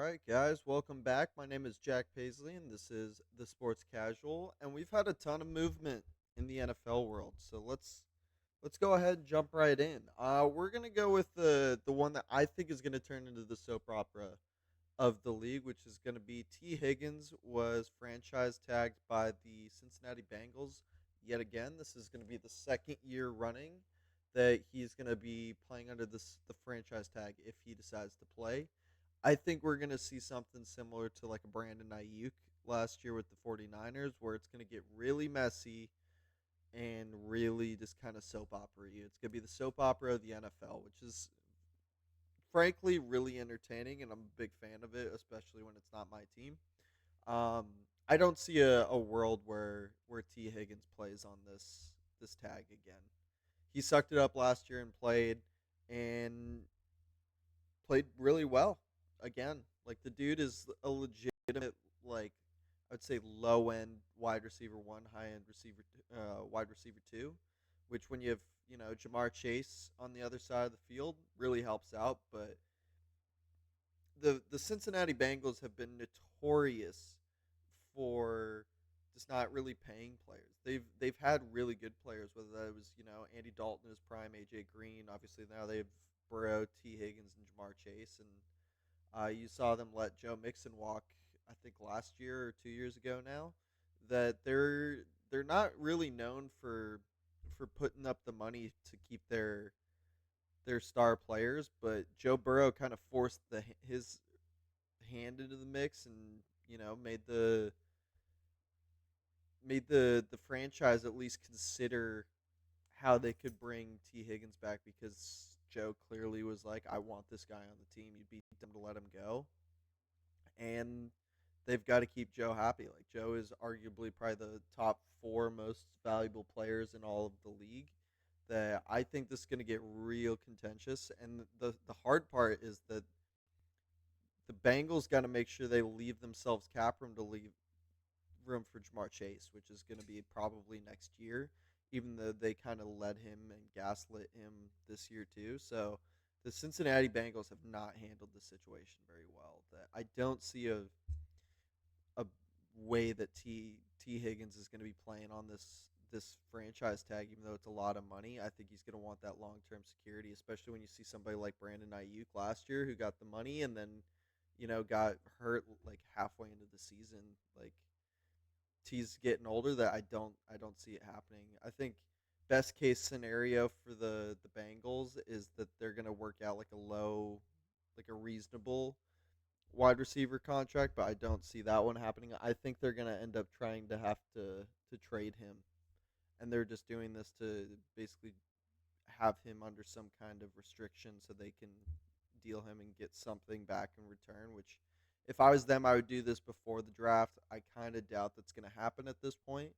right, guys, welcome back. My name is Jack Paisley, and this is the Sports Casual. And we've had a ton of movement in the NFL world, so let's go ahead and jump right in. We're gonna go with the one that I think is gonna turn into the soap opera of the league, which is gonna be T. Higgins was franchise tagged by the Cincinnati Bengals yet again. This is gonna be the second year running that he's gonna be playing under the franchise tag if he decides to play. I think we're going to see something similar to like a Brandon Ayuk last year with the 49ers, where it's going to get really messy and really just kind of soap opera you. It's going to be the soap opera of the NFL, which is frankly really entertaining, and I'm a big fan of it, especially when it's not my team. Um, I don't see a world where T Higgins plays on this tag again. He sucked it up last year and played really well again. Like the dude is a legitimate like I'd say low end wide receiver one, high end receiver wide receiver two, which when you have Jamar Chase on the other side of the field really helps out. But the Cincinnati Bengals have been notorious for just not really paying players. They've had really good players, whether that was Andy Dalton in his prime, AJ Green. Obviously now they have Burrow, T Higgins, and Jamar Chase, and you saw them let Joe Mixon walk. I think last year or 2 years ago now. That they're not really known for putting up the money to keep their star players, but Joe Burrow kind of forced his hand into the mix and made the franchise at least consider how they could bring T Higgins back because Joe clearly was like, I want this guy on the team. You'd be dumb to let him go. And they've got to keep Joe happy. Like Joe is arguably probably the top four most valuable players in all of the league. That I think this is going to get real contentious. And the hard part is that the Bengals got to make sure they leave themselves cap room to leave room for Jamar Chase, which is going to be probably next year, even though they kind of led him and gaslit him this year too. So the Cincinnati Bengals have not handled the situation very well. That I don't see a way that T Higgins is going to be playing on this franchise tag, even though it's a lot of money. I think he's going to want that long term security, especially when you see somebody like Brandon Ayuk last year who got the money and then got hurt like halfway into the season. Like T's getting older, that I don't see it happening. I think best case scenario for the Bengals is that they're going to work out like a reasonable wide receiver contract, but I don't see that one happening. I think they're going to end up trying to have to trade him, and they're just doing this to basically have him under some kind of restriction so they can deal him and get something back in return. Which, if I was them, I would do this before the draft. I kind of doubt that's going to happen at this point,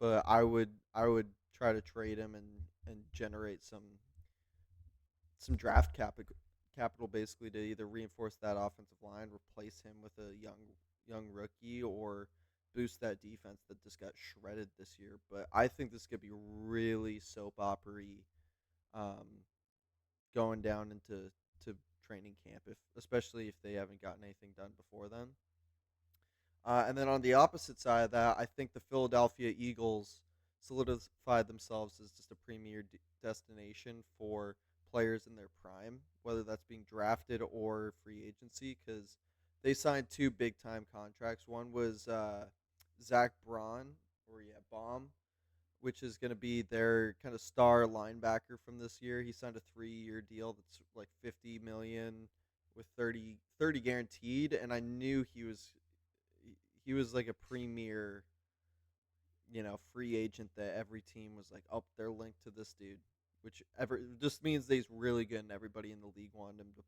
but I would try to trade him and generate some draft capital basically to either reinforce that offensive line, replace him with a young rookie, or boost that defense that just got shredded this year. But I think this could be really soap opera-y, um, going down into to training camp, if especially if they haven't gotten anything done before then. And then on the opposite side of that, I think the Philadelphia Eagles solidified themselves as just a premier destination for players in their prime, whether that's being drafted or free agency, because they signed two big time contracts. One was Zach Braun, or yeah, Baum, which is going to be their kind of star linebacker from this year. He signed a 3 year deal that's like 50 million with 30 guaranteed, and I knew he was like a premier, free agent that every team was like, oh, they're linked to this dude, which ever just means that he's really good and everybody in the league wanted him to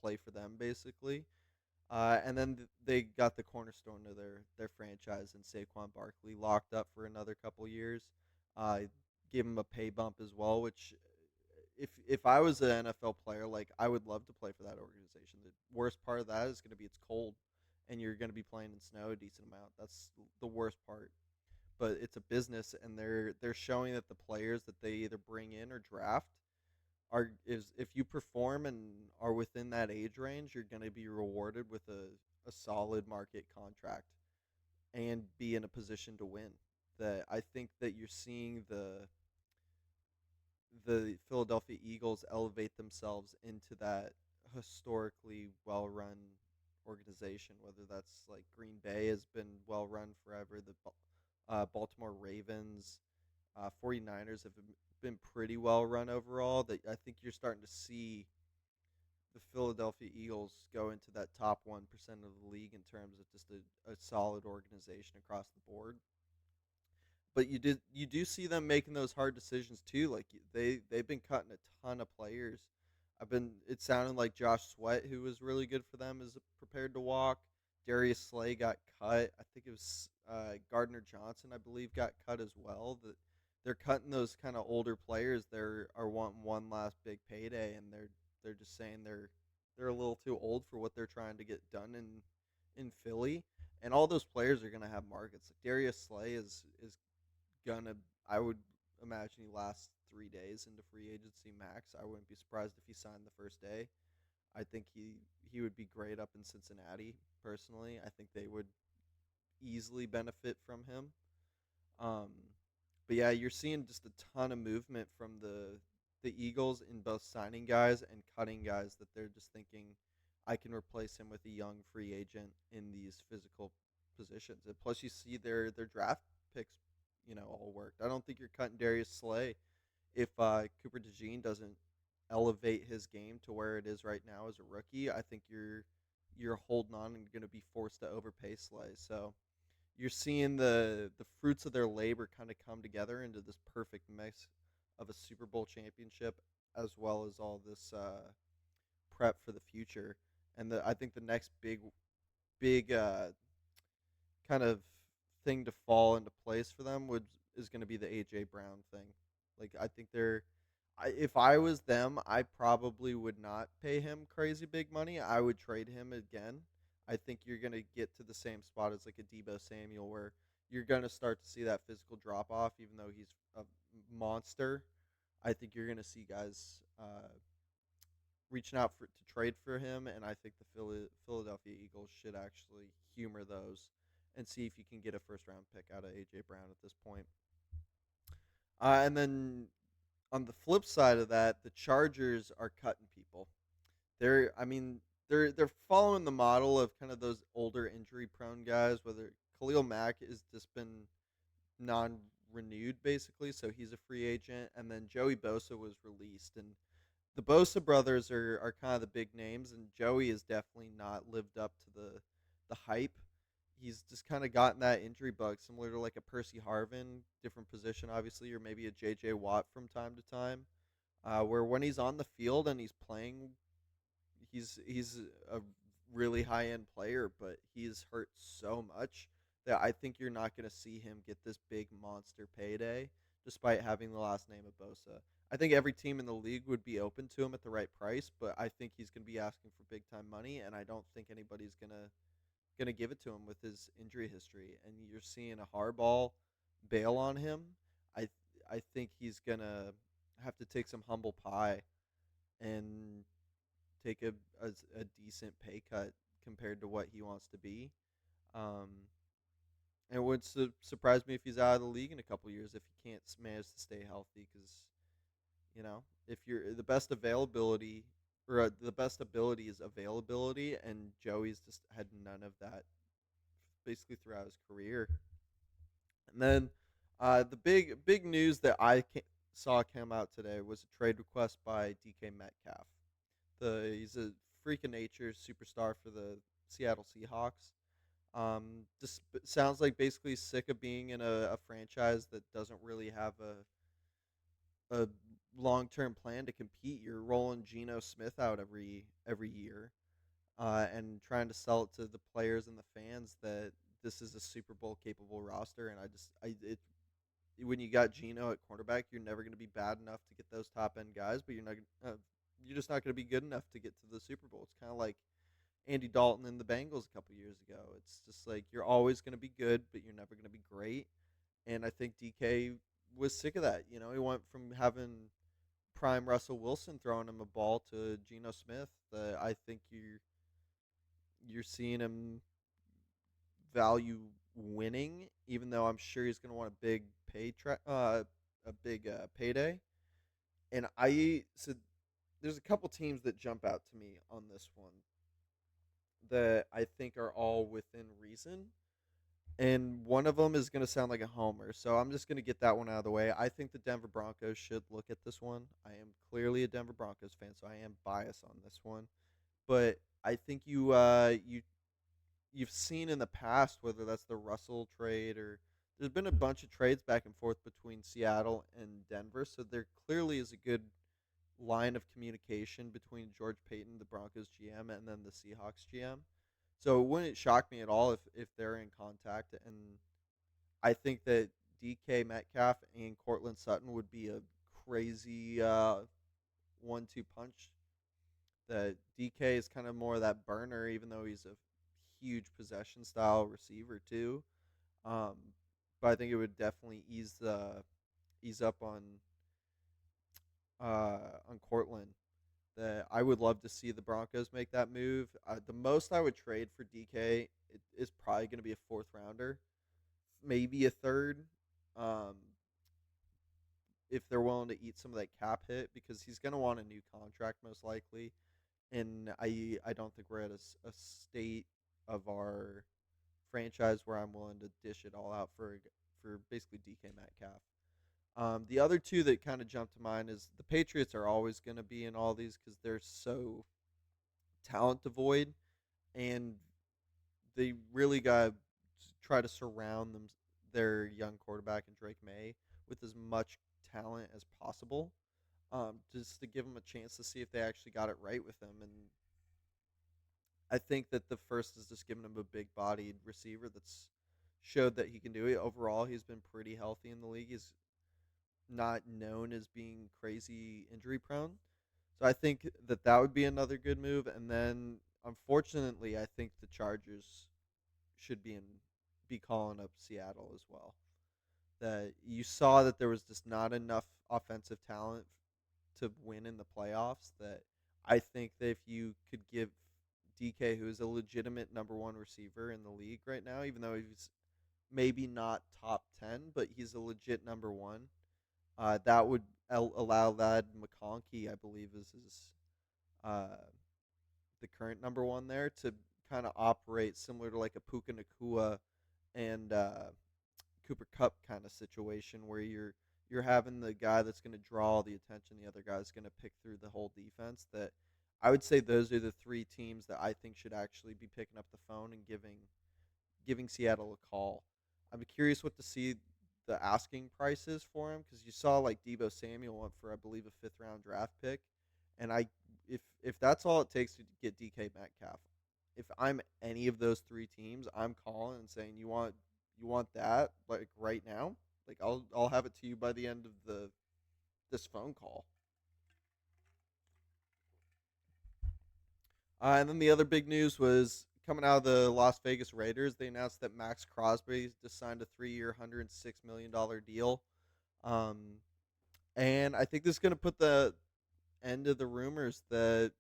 play for them basically. And then they got the cornerstone of their franchise in Saquon Barkley locked up for another couple years. Uh, Gave him a pay bump as well, which if I was an NFL player, like I would love to play for that organization. The worst part of that is going to be it's cold, and you're going to be playing in snow a decent amount. That's the worst part. But it's a business, and they're showing that the players that they either bring in or draft are is if you perform and are within that age range, you're going to be rewarded with a solid market contract and be in a position to win. That I think that you're seeing the Philadelphia Eagles elevate themselves into that historically well run organization, whether that's like Green Bay has been well run forever, the Baltimore Ravens, 49ers have been pretty well run overall. That I think you're starting to see the Philadelphia Eagles go into that top 1% of the league in terms of just a solid organization across the board. But you do see them making those hard decisions too. Like they've been cutting a ton of players. I've been it sounded like Josh Sweat, who was really good for them, is prepared to walk. Darius Slay got cut. I think it was Gardner Johnson, I believe, got cut as well. That they're cutting those kind of older players. They are wanting one last big payday, and they're just saying they're a little too old for what they're trying to get done in Philly. And all those players are gonna have markets. Like Darius Slay is gonna. I would imagine he lasts 3 days into free agency max. I wouldn't be surprised if he signed the first day. I think he would be great up in Cincinnati. Personally, I think they would easily benefit from him. Um, but yeah, you're seeing just a ton of movement from the Eagles in both signing guys and cutting guys that they're just thinking I can replace him with a young free agent in these physical positions. And plus, you see their draft picks, all worked. I don't think you're cutting Darius Slay if Cooper DeJean doesn't elevate his game to where it is right now as a rookie. I think you're holding on and going to be forced to overpay Slay. So you're seeing the fruits of their labor kind of come together into this perfect mix of a Super Bowl championship as well as all this prep for the future. And I think the next big kind of thing to fall into place for them would is going to be the AJ Brown thing. Like I think if I was them, I probably would not pay him crazy big money. I would trade him again. I think you're going to get to the same spot as like a Debo Samuel where you're going to start to see that physical drop off even though he's a monster. I think you're going to see guys reaching out to trade for him, and I think the Philadelphia Eagles should actually humor those and see if you can get a first round pick out of AJ Brown at this point. And then on the flip side of that, the Chargers are cutting people. I mean, they're following the model of kind of those older injury prone guys. Whether Khalil Mack has just been non renewed basically, so he's a free agent, and then Joey Bosa was released, and the Bosa brothers are kind of the big names, and Joey has definitely not lived up to the hype. He's just kind of gotten that injury bug, similar to like a Percy Harvin, different position, obviously, or maybe a J.J. Watt from time to time, where when he's on the field and he's playing, he's a really high end player, but he's hurt so much that I think you're not going to see him get this big monster payday, despite having the last name of Bosa. I think every team in the league would be open to him at the right price, but I think he's going to be asking for big time money, and I don't think anybody's gonna give it to him with his injury history. And you're seeing a hardball bail on him. I I think he's gonna have to take some humble pie and take a decent pay cut compared to what he wants to be. Um, and it would surprise me if he's out of the league in a couple years if he can't manage to stay healthy. Because if you're the best availability or the best ability is availability, and Joey's just had none of that basically throughout his career. And then the big news that saw come out today was a trade request by DK Metcalf. He's a freak of nature superstar for the Seattle Seahawks. Just sounds like basically sick of being in a franchise that doesn't really have a long term plan to compete. You're rolling Geno Smith out every year, and trying to sell it to the players and the fans that this is a Super Bowl capable roster. And when you got Geno at cornerback, you're never going to be bad enough to get those top end guys, but you're just not going to be good enough to get to the Super Bowl. It's kind of like Andy Dalton and the Bengals a couple years ago. It's just like you're always going to be good, but you're never going to be great. And I think DK was sick of that. He went from having prime Russell Wilson throwing him a ball to Geno Smith. I think you're seeing him value winning, even though I'm sure he's going to want a big payday. And there's a couple teams that jump out to me on this one that I think are all within reason. And one of them is going to sound like a homer. So I'm just going to get that one out of the way. I think the Denver Broncos should look at this one. I am clearly a Denver Broncos fan, so I am biased on this one. But I think you've seen in the past, whether that's the Russell trade or there's been a bunch of trades back and forth between Seattle and Denver. So there clearly is a good line of communication between George Payton, the Broncos GM, and then the Seahawks GM. So it wouldn't shock me at all if they're in contact. And I think that DK Metcalf and Cortland Sutton would be a crazy 1-2 punch. That DK is kind of more of that burner, even though he's a huge possession style receiver too. Um, but I think it would definitely ease up on Cortland. That I would love to see the Broncos make that move. The most I would trade for DK is probably going to be a fourth rounder, maybe a third, um, if they're willing to eat some of that cap hit because he's going to want a new contract most likely. And I don't think we're at a state of our franchise where I'm willing to dish it all out for basically DK Metcalf. The other two that kind of jump to mind is the Patriots are always going to be in all these because they're so talent devoid, and they really got to try to surround their young quarterback in Drake May with as much talent as possible, just to give them a chance to see if they actually got it right with him. And I think that the first is just giving him a big-bodied receiver that's showed that he can do it. Overall, he's been pretty healthy in the league. He's not known as being crazy injury prone. So I think that would be another good move. And then, unfortunately, I think the Chargers should be calling up Seattle as well. That you saw that there was just not enough offensive talent to win in the playoffs. That I think that if you could give DK, who is a legitimate number one receiver in the league right now, even though he's maybe not top 10, but he's a legit number one. That would allow Lad McConkey, I believe, is uh, the current number one there, to kind of operate similar to like a Puka Nakua and Cooper Cup kind of situation where you're having the guy that's going to draw all the attention, the other guy's going to pick through the whole defense. That I would say those are the three teams that I think should actually be picking up the phone and giving Seattle a call. I'm curious what to see the asking prices for him because you saw like Debo Samuel went for I believe a fifth round draft pick, and if that's all it takes to get DK Metcalf, if I'm any of those three teams, I'm calling and saying you want that like right now, like I'll have it to you by the end of this phone call. And then the other big news was coming out of the Las Vegas Raiders. They announced that Max Crosby just signed a 3-year, $106 million deal. Um, and I think this is going to put the end of the rumors that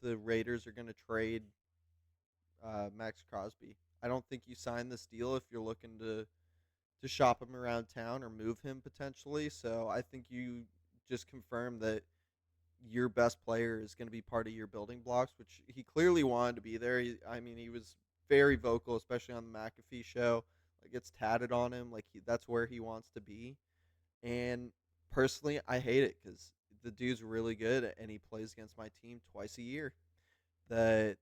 the Raiders are going to trade Max Crosby. I don't think you sign this deal if you're looking to shop him around town or move him potentially. So I think you just confirmed that your best player is going to be part of your building blocks, which he clearly wanted to be there. He was very vocal, especially on the McAfee show. Like it's tatted on him, like that's where he wants to be. And personally, I hate it because the dude's really good and he plays against my team twice a year. That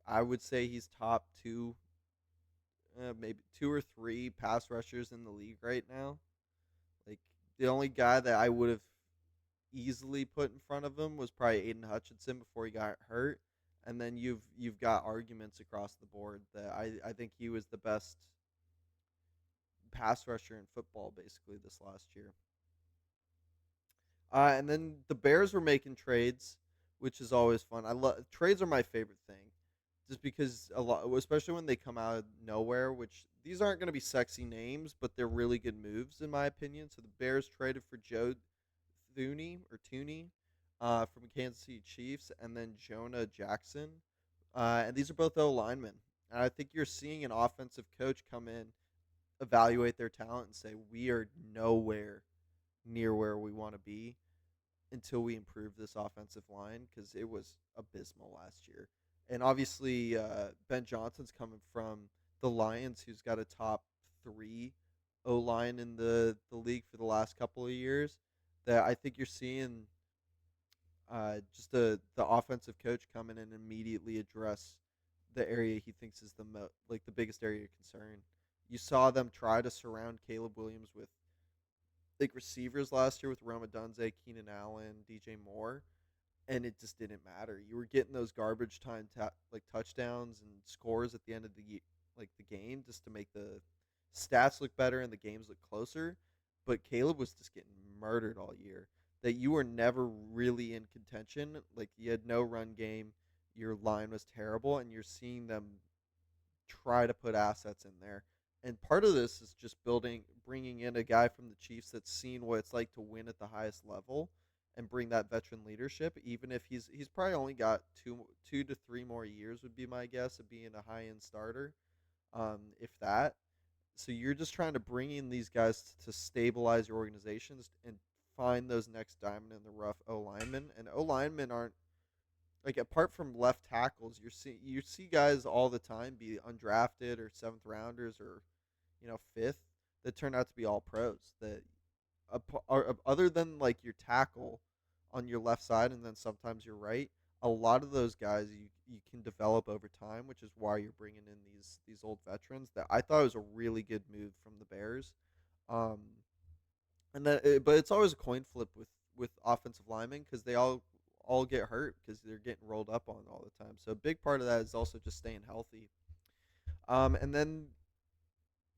I would say he's top two, maybe two or three pass rushers in the league right now. Like the only guy that I would have easily put in front of him was probably Aiden Hutchinson before he got hurt. And then you've got arguments across the board that I think he was the best pass rusher in football basically this last year. And then the Bears were making trades, which is always fun. I love trades are my favorite thing, just because a lot, especially when they come out of nowhere. Which these aren't going to be sexy names, but they're really good moves in my opinion. So the Bears traded for Joe Tooney from Kansas City Chiefs, and then Jonah Jackson. And these are both O linemen. And I think you're seeing an offensive coach come in, evaluate their talent, and say, we are nowhere near where we want to be until we improve this offensive line because it was abysmal last year. And obviously, Ben Johnson's coming from the Lions, who's got a top three O line in the league for the last couple of years. That I think you're seeing just the offensive coach come in and immediately address the area he thinks is the biggest area of concern. You saw them try to surround Caleb Williams with like receivers last year with Roma Dunze, Keenan Allen, DJ Moore, and it just didn't matter. You were getting those garbage time like touchdowns and scores at the end of the game just to make the stats look better and the games look closer. But Caleb was just getting murdered all year. That you were never really in contention. Like you had no run game. Your line was terrible, and you're seeing them try to put assets in there. And part of this is just bringing in a guy from the Chiefs that's seen what it's like to win at the highest level and bring that veteran leadership. Even if he's probably only got two to three more years, would be my guess of being a high end starter, if that. So you're just trying to bring in these guys to stabilize your organizations and find those next diamond in the rough O linemen. And O linemen aren't like apart from left tackles, you see guys all the time be undrafted or seventh rounders or fifth that turn out to be all pros. That other than like your tackle on your left side and then sometimes your right, a lot of those guys you can develop over time, which is why you're bringing in these old veterans. That I thought was a really good move from the Bears. Um, but it's always a coin flip with offensive linemen because they all get hurt because they're getting rolled up on all the time. So a big part of that is also just staying healthy. And then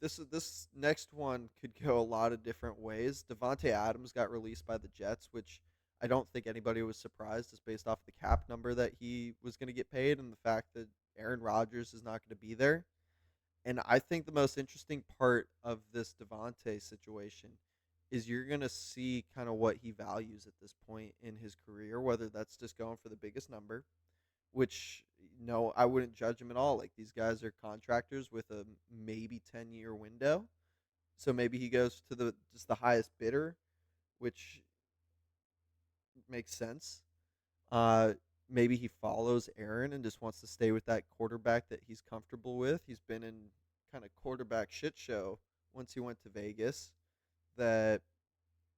this next one could go a lot of different ways. Davante Adams got released by the Jets, which I don't think anybody was surprised just based off the cap number that he was going to get paid and the fact that Aaron Rodgers is not going to be there. And I think the most interesting part of this Davante situation is you're going to see kind of what he values at this point in his career, whether that's just going for the biggest number, which no, I wouldn't judge him at all. Like these guys are contractors with a maybe 10-year window. So maybe he goes to the highest bidder, which makes sense. Uh Maybe he follows Aaron and just wants to stay with that quarterback that he's comfortable with. He's been in kind of quarterback shit show once he went to Vegas that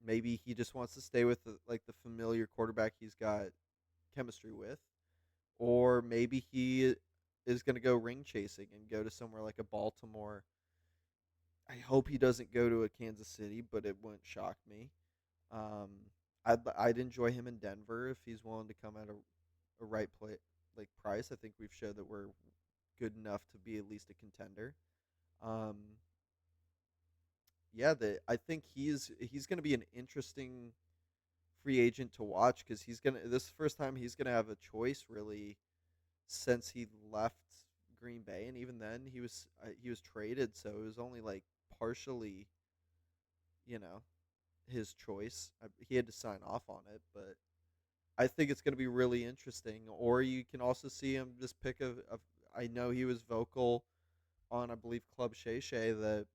maybe he just wants to stay with the familiar quarterback he's got chemistry with, or maybe he is going to go ring chasing and go to somewhere like a Baltimore. I hope he doesn't go to a Kansas City, but it wouldn't shock me. Um, I'd enjoy him in Denver if he's willing to come at a right play like price. I think we've showed that we're good enough to be at least a contender. Um, yeah, I think he's going to be an interesting free agent to watch because this is the first time he's gonna have a choice really since he left Green Bay, and even then he was traded, so it was only like partially, you know, his choice. He had to sign off on it, but I think it's gonna be really interesting. Or you can also see him just pick a I know he was vocal on I believe Club Shay Shay that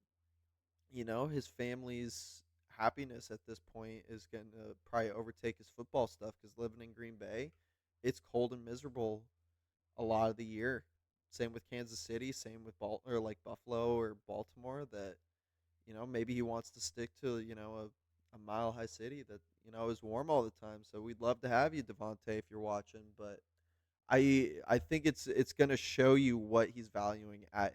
his family's happiness at this point is going to probably overtake his football stuff because living in Green Bay, it's cold and miserable a lot of the year. Same with Kansas City, same with or like Buffalo or Baltimore. That maybe he wants to stick to a mile high city that is warm all the time. So we'd love to have you, Devontae, if you're watching. But I think it's going to show you what he's valuing at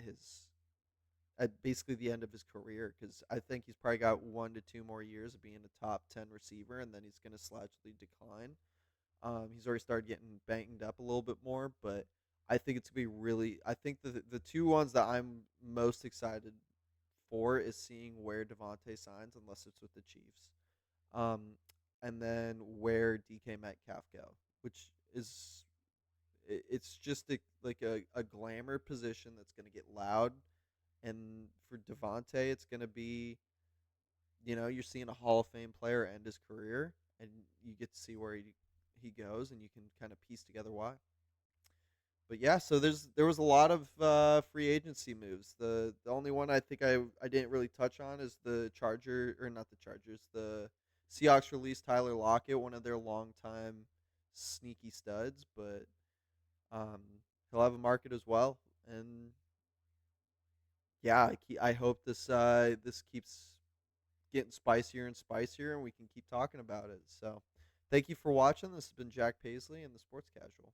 basically the end of his career because I think he's probably got 1 to 2 more years of being a top 10 receiver and then he's going to slowly decline. He's already started getting banged up a little bit more, but I think it's going to be really. I think the two ones that I'm most excited for is seeing where Devontae signs, unless it's with the Chiefs, um, and then where DK Metcalf go, which is it's just like a glamour position that's going to get loud and for Devontae, it's going to be, you're seeing a Hall of Fame player end his career. and you get to see where he goes, and you can kind of piece together why. But yeah, so there was a lot of free agency moves. The only one I think I didn't really touch on is the Charger or not the Chargers. The Seahawks released Tyler Lockett, one of their longtime sneaky studs, but um, he'll have a market as well. And yeah, I hope this keeps getting spicier and spicier, and we can keep talking about it. So, thank you for watching. This has been Jack Paisley and the Sports Casual.